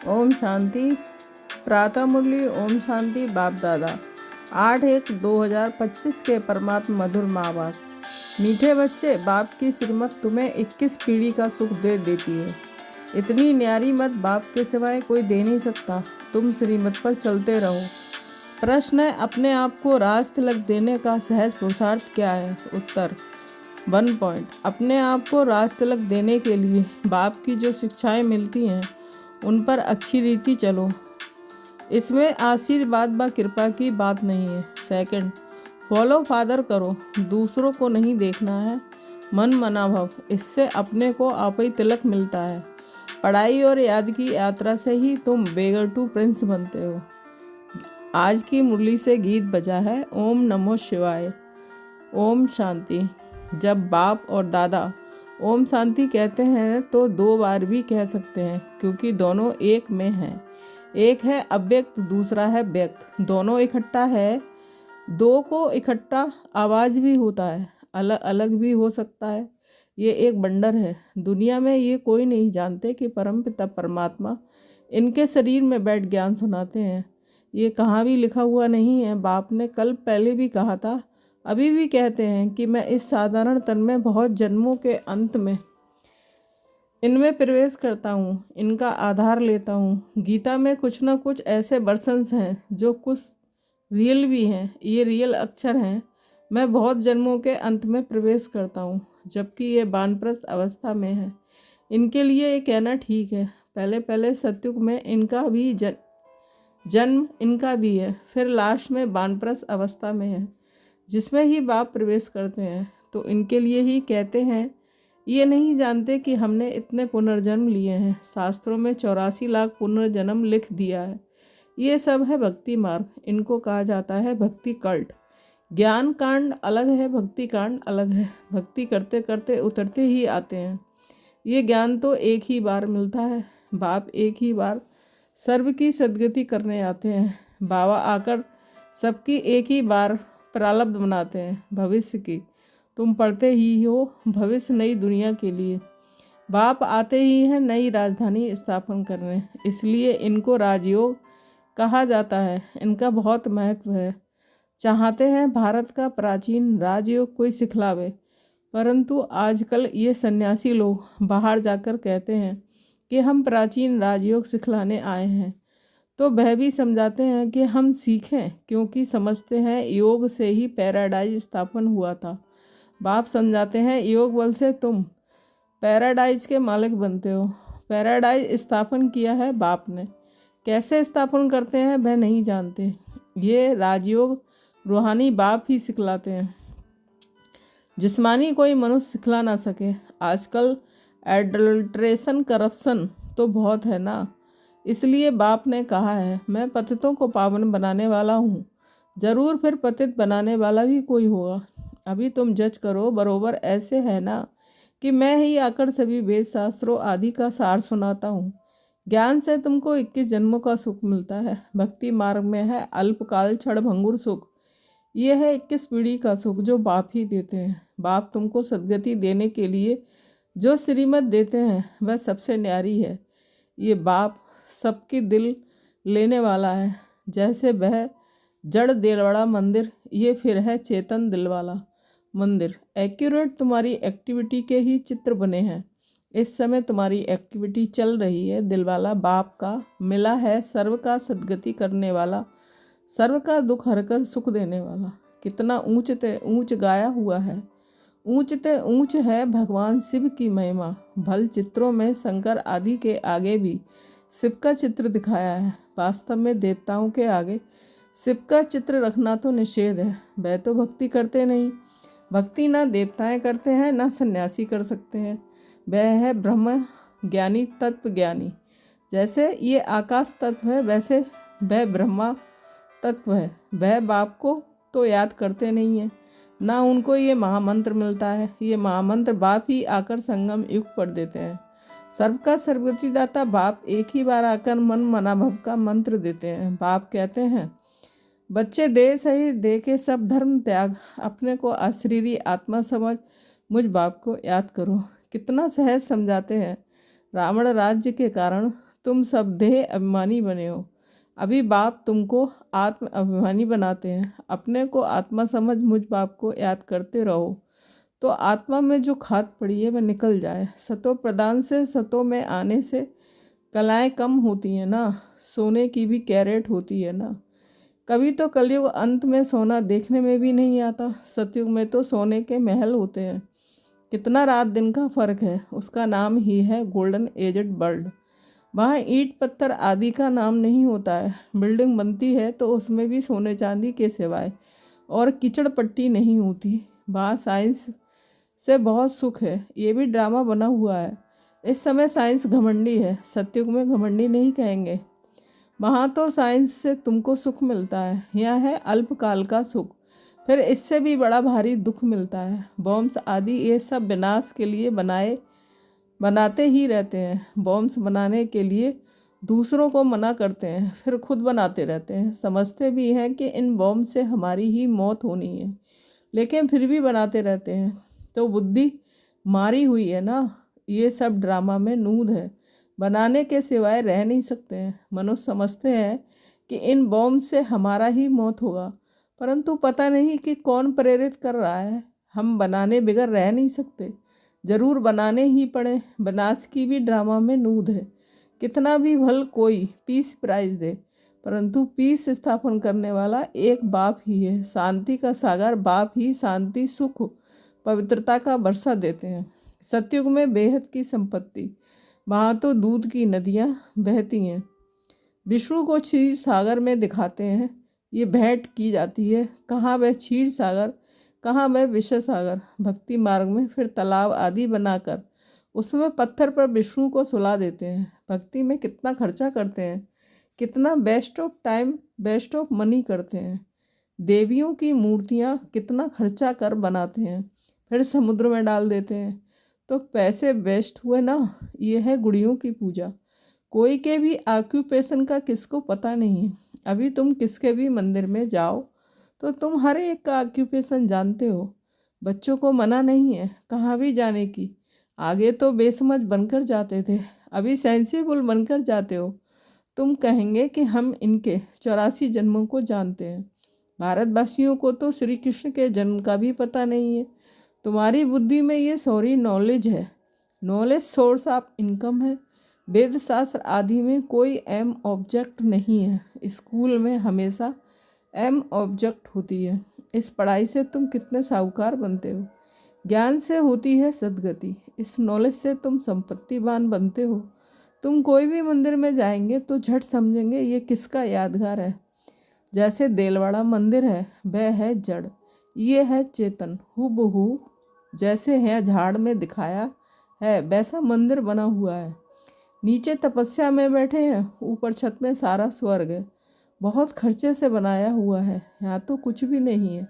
ओम शांति। प्रातः मुरली ओम शांति। बाप दादा 8/1/2025 के परमात्मा मधुर माँ बाप। मीठे बच्चे, बाप की श्रीमत तुम्हें 21 पीढ़ी का सुख दे देती है। इतनी न्यारी मत बाप के सिवाय कोई दे नहीं सकता। तुम श्रीमत पर चलते रहो। प्रश्न है, अपने आप को राज तिलक देने का सहज पुरुषार्थ क्या है? उत्तर 1 पॉइंट। अपने आप को राज तिलक देने के लिए बाप की जो शिक्षाएं मिलती हैं उन पर अच्छी रीति चलो। इसमें आशीर्वाद व कृपा की बात नहीं है। सेकंड, फॉलो फादर करो। दूसरों को नहीं देखना है, मन मना भव। इससे अपने को आप ही तिलक मिलता है। पढ़ाई और याद की यात्रा से ही तुम बेगर टू प्रिंस बनते हो। आज की मुरली से गीत बजा है, ओम नमो शिवाय। ओम शांति। जब बाप और दादा ओम शांति कहते हैं तो 2 बार भी कह सकते हैं, क्योंकि दोनों एक में हैं। एक है अव्यक्त, दूसरा है व्यक्त। दोनों इकट्ठा है। 2 को इकट्ठा आवाज़ भी होता है, अलग अलग भी हो सकता है। ये एक बंडर है। दुनिया में ये कोई नहीं जानते कि परमपिता परमात्मा इनके शरीर में बैठ ज्ञान सुनाते हैं। ये कहाँ भी लिखा हुआ नहीं है। बाप ने कल पहले भी कहा था, अभी भी कहते हैं कि मैं इस साधारण तन में बहुत जन्मों के अंत में इनमें प्रवेश करता हूँ, इनका आधार लेता हूँ। गीता में कुछ न कुछ ऐसे वर्शंस हैं जो कुछ रियल भी हैं। ये रियल अक्षर हैं। मैं बहुत जन्मों के अंत में प्रवेश करता हूँ, जबकि ये वानप्रस्थ अवस्था में है। इनके लिए ये कहना ठीक है। पहले पहले सतयुग में इनका भी जन्म इनका भी है, फिर लास्ट में वानप्रस्थ अवस्था में है, जिसमें ही बाप प्रवेश करते हैं। तो इनके लिए ही कहते हैं। ये नहीं जानते कि हमने इतने पुनर्जन्म लिए हैं। शास्त्रों में 84 लाख पुनर्जन्म लिख दिया है। ये सब है भक्ति मार्ग। इनको कहा जाता है भक्ति कल्ट। ज्ञान कांड अलग है, भक्ति कांड अलग है। भक्ति करते करते उतरते ही आते हैं। ये ज्ञान तो एक ही बार मिलता है। बाप एक ही बार सर्व की सद्गति करने आते हैं। बाबा आकर सबकी एक ही बार प्रारब्ध बनाते हैं भविष्य की। तुम पढ़ते ही हो भविष्य नई दुनिया के लिए। बाप आते ही हैं नई राजधानी स्थापन करने, इसलिए इनको राजयोग कहा जाता है। इनका बहुत महत्व है। चाहते हैं भारत का प्राचीन राजयोग कोई सिखलावे, परंतु आजकल ये सन्यासी लोग बाहर जाकर कहते हैं कि हम प्राचीन राजयोग सिखलाने आए हैं। तो वह भी समझाते हैं कि हम सीखें, क्योंकि समझते हैं योग से ही पैराडाइज स्थापन हुआ था। बाप समझाते हैं योग बल से तुम पैराडाइज के मालिक बनते हो। पैराडाइज स्थापन किया है बाप ने। कैसे स्थापन करते हैं वह नहीं जानते। ये राजयोग रूहानी बाप ही सिखलाते हैं, जिस्मानी कोई मनुष्य सिखला ना सके। आजकल एडल्ट्रेशन करप्शन तो बहुत है ना, इसलिए बाप ने कहा है मैं पतितों को पावन बनाने वाला हूँ। ज़रूर फिर पतित बनाने वाला भी कोई होगा। अभी तुम जज करो। बरोबर ऐसे है ना कि मैं ही आकर सभी वेद शास्त्रों आदि का सार सुनाता हूँ। ज्ञान से तुमको 21 जन्मों का सुख मिलता है। भक्ति मार्ग में है अल्पकाल क्षणभंगुर सुख। ये है 21 पीढ़ी का सुख जो बाप ही देते हैं। बाप तुमको सद्गति देने के लिए जो श्रीमत देते हैं वह सबसे न्यारी है। ये बाप सबकी दिल लेने वाला है। जैसे वह जड़ दिल वाला मंदिर, ये फिर है चेतन दिल वाला मंदिर। एक्यूरेट तुम्हारी एक्टिविटी के ही चित्र बने हैं। इस समय तुम्हारी एक्टिविटी चल रही है। दिलवाला बाप का मिला है, सर्व का सद्गति करने वाला, सर्व का दुख हरकर सुख देने वाला। कितना ऊंच ते ऊंच गाया हुआ है। ऊंच ते ऊंच है भगवान शिव की महिमा। भल चित्रों में शंकर आदि के आगे भी शिव का चित्र दिखाया है। वास्तव में देवताओं के आगे शिव का चित्र रखना तो निषेध है। वह तो भक्ति करते नहीं। भक्ति ना देवताएं करते हैं, ना सन्यासी कर सकते हैं। वह है ब्रह्म ज्ञानी, तत्व ज्ञानी। जैसे ये आकाश तत्व है, वैसे वह ब्रह्मा तत्व है। वह बाप को तो याद करते नहीं है, ना उनको ये महामंत्र मिलता है। ये महामंत्र बाप ही आकर संगम युग पर देते हैं। सर्व का सर्वगति दाता बाप एक ही बार आकर मन मना भव का मंत्र देते हैं। बाप कहते हैं, बच्चे देह सहित दे के सब धर्म त्याग, अपने को अशरीरी आत्मा समझ मुझ बाप को याद करो। कितना सहज समझाते हैं। रावण राज्य के कारण तुम सब देह अभिमानी बने हो। अभी बाप तुमको आत्म अभिमानी बनाते हैं। अपने को आत्मा समझ मुझ बाप को याद करते रहो, तो आत्मा में जो खाद पड़ी है वह निकल जाए। सतो प्रदान से सतो में आने से कलाएं कम होती हैं ना, सोने की भी कैरेट होती है ना। कभी तो कलयुग अंत में सोना देखने में भी नहीं आता। सतयुग में तो सोने के महल होते हैं। कितना रात दिन का फर्क है, उसका नाम ही है गोल्डन एजड वर्ल्ड। वहाँ ईंट पत्थर आदि का नाम नहीं होता है। बिल्डिंग बनती है तो उसमें भी सोने चांदी के सिवाय और कीचड़ पट्टी नहीं होती। वहाँ साइंस से बहुत सुख है, ये भी ड्रामा बना हुआ है। इस समय साइंस घमंडी है, सतयुग में घमंडी नहीं कहेंगे। वहाँ तो साइंस से तुमको सुख मिलता है, यह है अल्पकाल का सुख, फिर इससे भी बड़ा भारी दुख मिलता है। बॉम्ब्स आदि ये सब विनाश के लिए बनाते ही रहते हैं। बॉम्ब्स बनाने के लिए दूसरों को मना करते हैं, फिर खुद बनाते रहते हैं। समझते भी हैं कि इन बॉम्ब से हमारी ही मौत होनी है, लेकिन फिर भी बनाते रहते हैं। तो बुद्धि मारी हुई है ना। ये सब ड्रामा में नूद है, बनाने के सिवाय रह नहीं सकते हैं। मनुष्य समझते हैं कि इन बॉम्ब से हमारा ही मौत होगा, परंतु पता नहीं कि कौन प्रेरित कर रहा है। हम बनाने बिगर रह नहीं सकते, जरूर बनाने ही पड़े। विनाश की भी ड्रामा में नूद है। कितना भी भल कोई पीस प्राइज दे, परंतु पीस स्थापन करने वाला एक बाप ही है। शांति का सागर बाप ही शांति सुख पवित्रता का वर्षा देते हैं। सतयुग में बेहद की संपत्ति, वहाँ तो दूध की नदियाँ बहती हैं। विष्णु को क्षीर सागर में दिखाते हैं, ये भेंट की जाती है। कहाँ वह क्षीर सागर, कहाँ वह विषय सागर। भक्ति मार्ग में फिर तालाब आदि बनाकर उसमें पत्थर पर विष्णु को सुला देते हैं। भक्ति में कितना खर्चा करते हैं, कितना waste of time waste of money करते हैं। देवियों की मूर्तियाँ कितना खर्चा कर बनाते हैं, फिर समुद्र में डाल देते हैं, तो पैसे वेस्ट हुए ना। ये है गुड़ियों की पूजा। कोई के भी ऑक्यूपेशन का किसको पता नहीं है। अभी तुम किसके भी मंदिर में जाओ तो तुम हर एक का ऑक्यूपेशन जानते हो। बच्चों को मना नहीं है कहाँ भी जाने की। आगे तो बेसमझ बनकर जाते थे, अभी सेंसिबल बनकर जाते हो। तुम कहेंगे कि हम इनके 84 जन्मों को जानते हैं। भारतवासियों को तो श्री कृष्ण के जन्म का भी पता नहीं है। तुम्हारी बुद्धि में ये सॉरी नॉलेज है। नॉलेज सोर्स ऑफ इनकम है। वेद शास्त्र आदि में कोई एम ऑब्जेक्ट नहीं है। स्कूल में हमेशा एम ऑब्जेक्ट होती है। इस पढ़ाई से तुम कितने साहूकार बनते हो। ज्ञान से होती है सद्गति, इस नॉलेज से तुम संपत्तिवान बनते हो। तुम कोई भी मंदिर में जाएंगे तो झट समझेंगे ये किसका यादगार है। जैसे देलवाड़ा मंदिर है, वह है जड़, ये है चेतन। हूबहू जैसे है झाड़ में दिखाया है वैसा मंदिर बना हुआ है। नीचे तपस्या में बैठे हैं, ऊपर छत में सारा स्वर्ग है। बहुत खर्चे से बनाया हुआ है, यहाँ तो कुछ भी नहीं है।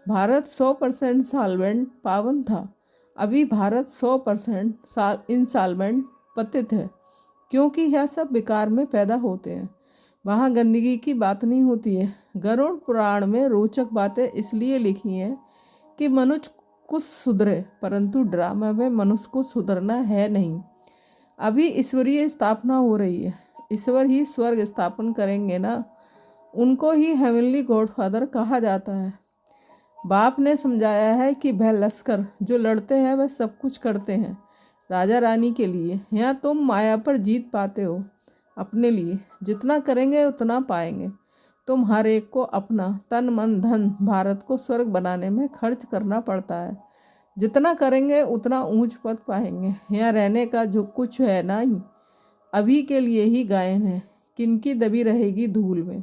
भारत 100% सॉल्वेंट पावन था, अभी भारत 100% इंसॉल्वेंट पतित है, क्योंकि यह सब विकार में पैदा होते हैं। वहाँ गंदगी की बात नहीं होती है। गरुड़ पुराण में रोचक बातें इसलिए लिखी हैं कि मनुष्य कुछ सुधरे, परंतु ड्रामा में मनुष्य को सुधरना है नहीं। अभी ईश्वरीय स्थापना हो रही है, ईश्वर ही स्वर्ग स्थापन करेंगे ना। उनको ही हेवनली गॉडफादर कहा जाता है। बाप ने समझाया है कि वह लश्कर जो लड़ते हैं वह सब कुछ करते हैं राजा रानी के लिए। यहाँ तुम माया पर जीत पाते हो अपने लिए। जितना करेंगे उतना पाएंगे। तुम हर एक को अपना तन मन धन भारत को स्वर्ग बनाने में खर्च करना पड़ता है। जितना करेंगे उतना ऊंच पद पाएंगे। यहाँ रहने का जो कुछ है ना, अभी के लिए ही गायन है, किनकी दबी रहेगी धूल में।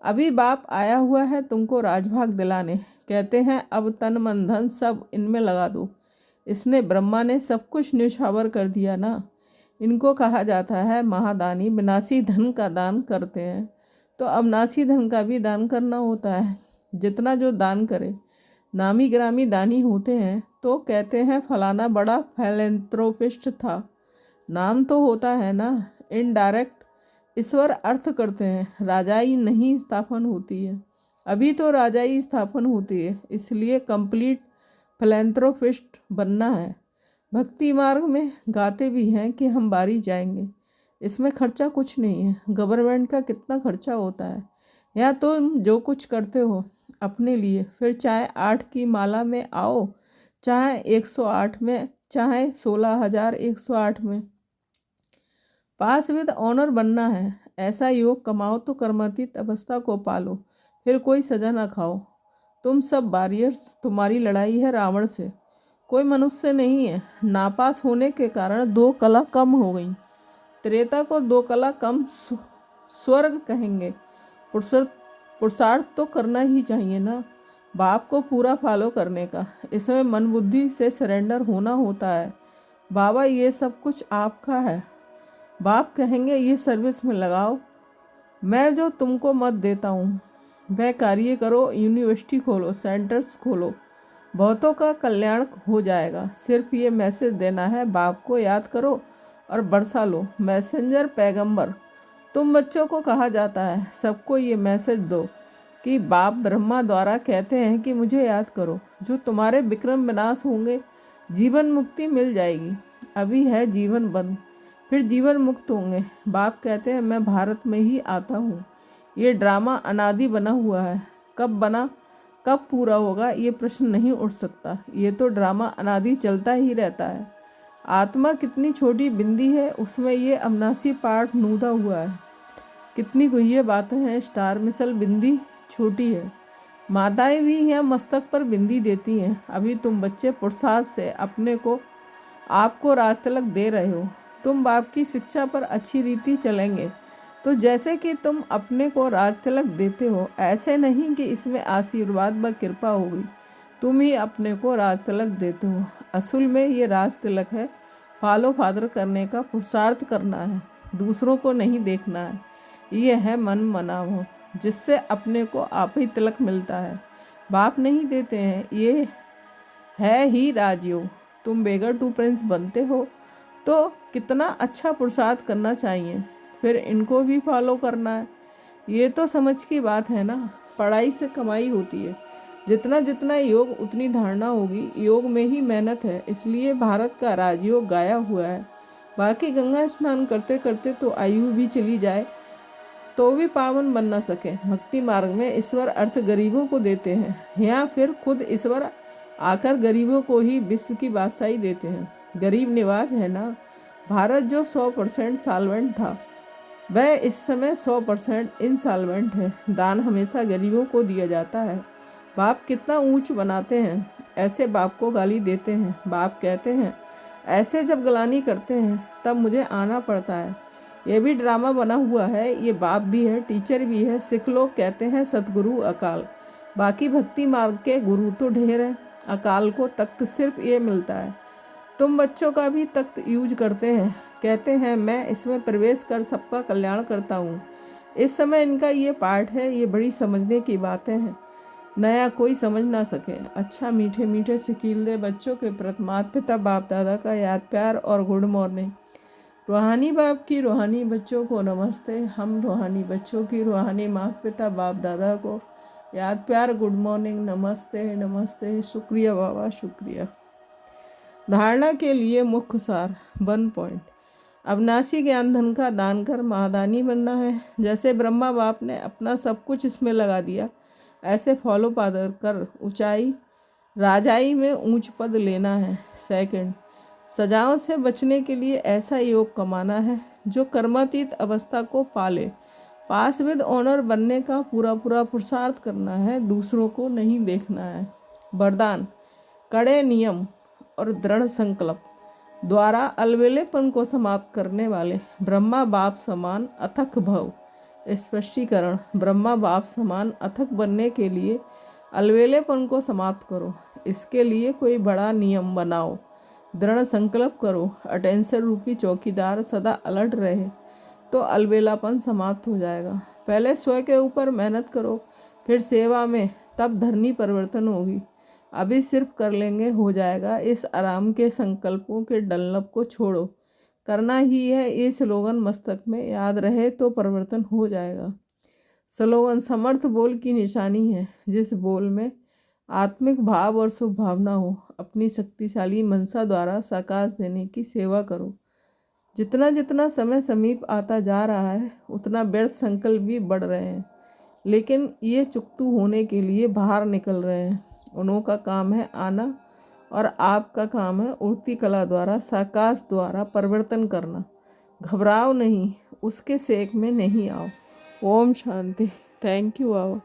अभी बाप आया हुआ है तुमको राजभाग दिलाने। कहते हैं अब तन मन धन सब इनमें लगा दो। इसने ब्रह्मा ने सब कुछ न्यौछावर कर दिया ना। इनको कहा जाता है महादानी। विनाशी धन का दान करते हैं तो अविनाशी धन का भी दान करना होता है। जितना जो दान करे, नामी ग्रामी दानी होते हैं तो कहते हैं फलाना बड़ा फिलैंथ्रोपिस्ट था। नाम तो होता है ना। इनडायरेक्ट ईश्वर अर्थ करते हैं, राजाई नहीं स्थापन होती है। अभी तो राजाई स्थापन होती है, इसलिए कंप्लीट फिलैंथ्रोपिस्ट बनना है। भक्ति मार्ग में गाते भी हैं कि हम बारी जाएंगे। इसमें खर्चा कुछ नहीं है। गवर्नमेंट का कितना खर्चा होता है। या तुम जो कुछ करते हो अपने लिए, फिर चाहे 8 की माला में आओ, चाहे 108 में, चाहे 16,108 में, पास विद ऑनर बनना है। ऐसा योग कमाओ तो कर्मातीत अवस्था को पालो, फिर कोई सजा ना खाओ। तुम सब वॉरियर्स, तुम्हारी लड़ाई है रावण से, कोई मनुष्य नहीं है। नापास होने के कारण 2 कला कम हो गई। त्रेता को 2 कला कम स्वर्ग कहेंगे। पुरुषार्थ तो करना ही चाहिए ना, बाप को पूरा फॉलो करने का। इसमें मन बुद्धि से सरेंडर होना होता है। बाबा ये सब कुछ आपका है। बाप कहेंगे ये सर्विस में लगाओ, मैं जो तुमको मत देता हूँ वह कार्य करो। यूनिवर्सिटी खोलो, सेंटर्स खोलो, बहुतों का कल्याण हो जाएगा। सिर्फ ये मैसेज देना है, बाप को याद करो और बरसा लो। मैसेंजर पैगंबर तुम बच्चों को कहा जाता है। सबको ये मैसेज दो कि बाप ब्रह्मा द्वारा कहते हैं कि मुझे याद करो, जो तुम्हारे विक्रम विनाश होंगे, जीवन मुक्ति मिल जाएगी। अभी है जीवन बंद, फिर जीवन मुक्त होंगे। बाप कहते हैं मैं भारत में ही आता हूँ। ये ड्रामा अनादि बना हुआ है, कब बना कब पूरा होगा ये प्रश्न नहीं उठ सकता। ये तो ड्रामा अनादि चलता ही रहता है। आत्मा कितनी छोटी बिंदी है, उसमें ये अविनाशी पार्ट नूदा हुआ है। कितनी गुह्य बातें हैं। स्टार मिसल बिंदी छोटी है। माताएं भी यहाँ मस्तक पर बिंदी देती हैं। अभी तुम बच्चे पुरुषार्थ से अपने को आपको राजतिलक दे रहे हो। तुम बाप की शिक्षा पर अच्छी रीति चलेंगे तो जैसे कि तुम अपने को राजतिलक देते हो, ऐसे नहीं कि इसमें आशीर्वाद व कृपा होगी। तुम ही अपने को राजतिलक देते हो। असल में ये राजतिलक है, फॉलो फादर करने का पुरुषार्थ करना है, दूसरों को नहीं देखना है। ये है मन मनावो, जिससे अपने को आप ही तिलक मिलता है, बाप नहीं देते हैं। ये है ही राजयोग। तुम बेगर टू प्रिंस बनते हो तो कितना अच्छा पुरुषार्थ करना चाहिए, फिर इनको भी फॉलो करना है। ये तो समझ की बात है ना। पढ़ाई से कमाई होती है। जितना जितना योग उतनी धारणा होगी। योग में ही मेहनत है, इसलिए भारत का राजयोग गाया हुआ है। बाकी गंगा स्नान करते करते तो आयु भी चली जाए तो भी पावन बन न सके। भक्ति मार्ग में ईश्वर अर्थ गरीबों को देते हैं, या फिर खुद ईश्वर आकर गरीबों को ही विश्व की बादशाही देते हैं। गरीब निवाज है ना। भारत जो 100% सॉल्वेंट था, वह इस समय 100% इंसॉल्वेंट है। दान हमेशा गरीबों को दिया जाता है। बाप कितना ऊंच बनाते हैं, ऐसे बाप को गाली देते हैं। बाप कहते हैं ऐसे जब गलानी करते हैं तब मुझे आना पड़ता है। ये भी ड्रामा बना हुआ है। ये बाप भी है, टीचर भी है। सिख लोग कहते हैं सतगुरु अकाल, बाकी भक्ति मार्ग के गुरु तो ढेर हैं। अकाल को तख्त सिर्फ ये मिलता है। तुम बच्चों का भी तख्त यूज करते हैं, कहते हैं मैं इसमें प्रवेश कर सबका कल्याण करता हूँ। इस समय इनका ये पार्ट है। ये बड़ी समझने की बातें हैं, नया कोई समझ ना सके। अच्छा मीठे मीठे सिकील बच्चों के प्रति माता पिता बाप दादा का याद प्यार और गुड मॉर्निंग। रूहानी बाप की रूहानी बच्चों को नमस्ते। हम रूहानी बच्चों की रूहानी माता पिता बाप दादा को याद प्यार गुड मॉर्निंग, नमस्ते नमस्ते। शुक्रिया बाबा, शुक्रिया। धारणा के लिए मुख्य सार 1 पॉइंट। अविनाशी ज्ञान धन का दान कर महादानी बनना है। जैसे ब्रह्मा बाप ने अपना सब कुछ इसमें लगा दिया, ऐसे फॉलो फादर कर ऊंचाई राजाई में ऊंच पद लेना है। 2, सजाओं से बचने के लिए ऐसा योग कमाना है जो कर्मातीत अवस्था को पाले। पास विद ऑनर बनने का पूरा पूरा पुरुषार्थ करना है, दूसरों को नहीं देखना है। वरदान, कड़े नियम और दृढ़ संकल्प द्वारा अलवेलेपन को समाप्त करने वाले ब्रह्मा बाप समान अथक भव। स्पष्टीकरण, ब्रह्मा बाप समान अथक बनने के लिए अलवेलेपन को समाप्त करो। इसके लिए कोई बड़ा नियम बनाओ, दृढ़ संकल्प करो, अटेंशन रूपी चौकीदार सदा अलर्ट रहे तो अलबेलापन समाप्त हो जाएगा। पहले स्वयं के ऊपर मेहनत करो, फिर सेवा में, तब धरनी परिवर्तन होगी। अभी सिर्फ कर लेंगे हो जाएगा। इस आराम के संकल्पों के डंलप को छोड़ो, करना ही है। ये स्लोगन मस्तक में याद रहे तो परिवर्तन हो जाएगा। स्लोगन समर्थ बोल की निशानी है, जिस बोल में आत्मिक भाव और शुभ भावना हो। अपनी शक्तिशाली मनसा द्वारा साकार देने की सेवा करो। जितना जितना समय समीप आता जा रहा है उतना व्यर्थ संकल्प भी बढ़ रहे हैं, लेकिन ये चुकतू होने के लिए बाहर निकल रहे हैं। उन्हों का काम है आना और आपका काम है उड़ती कला द्वारा, साकाश द्वारा परिवर्तन करना। घबराओ नहीं, उसके सेक में नहीं आओ। ओम शांति। Thank you. आओ।